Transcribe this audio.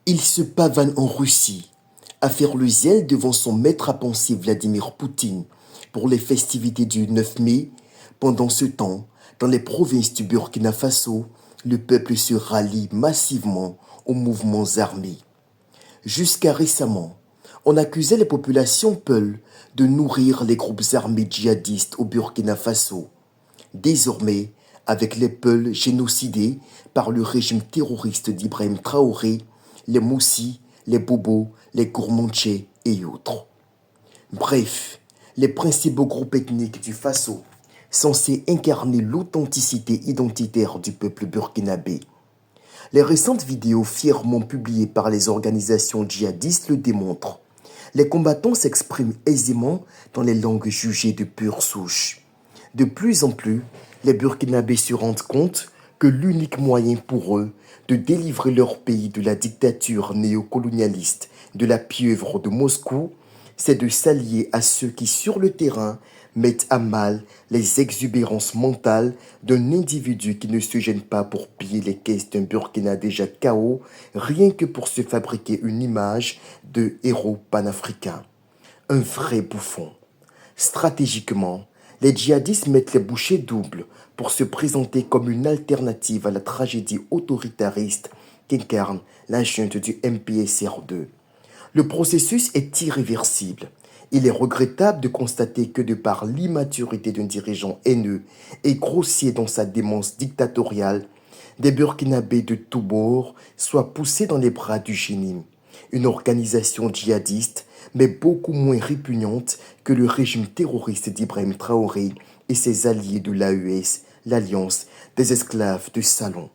Il se pavane en Russie, à faire le zèle devant son maître à penser Vladimir Poutine pour les festivités du 9 mai. Pendant ce temps, dans les provinces du Burkina Faso, le peuple se rallie massivement aux mouvements armés. Jusqu'à récemment, on accusait les populations peules de nourrir les groupes armés djihadistes au Burkina Faso. Désormais, avec les Peuls génocidés par le régime terroriste d'Ibrahim Traoré, les Moussis, les Bobos, les Gourmandchés et autres. Bref, les principaux groupes ethniques du Faso, censés incarner l'authenticité identitaire du peuple burkinabé. Les récentes vidéos fièrement publiées par les organisations djihadistes le démontrent. Les combattants s'expriment aisément dans les langues jugées de pure souche. De plus en plus, les Burkinabés se rendent compte que l'unique moyen pour eux de délivrer leur pays de la dictature néocolonialiste de la pieuvre de Moscou, c'est de s'allier à ceux qui, sur le terrain, mettent à mal les exubérances mentales d'un individu qui ne se gêne pas pour piller les caisses d'un Burkina déjà KO, rien que pour se fabriquer une image de héros panafricain. Un vrai bouffon. Stratégiquement, les djihadistes mettent les bouchées doubles pour se présenter comme une alternative à la tragédie autoritariste qu'incarne la junte du MPSR2. Le processus est irréversible. Il est regrettable de constater que de par l'immaturité d'un dirigeant haineux et grossier dans sa démence dictatoriale, des Burkinabés de tous bords soient poussés dans les bras du Génim, une organisation djihadiste, mais beaucoup moins répugnante que le régime terroriste d'Ibrahim Traoré et ses alliés de l'AES, l'Alliance des esclaves de Salon.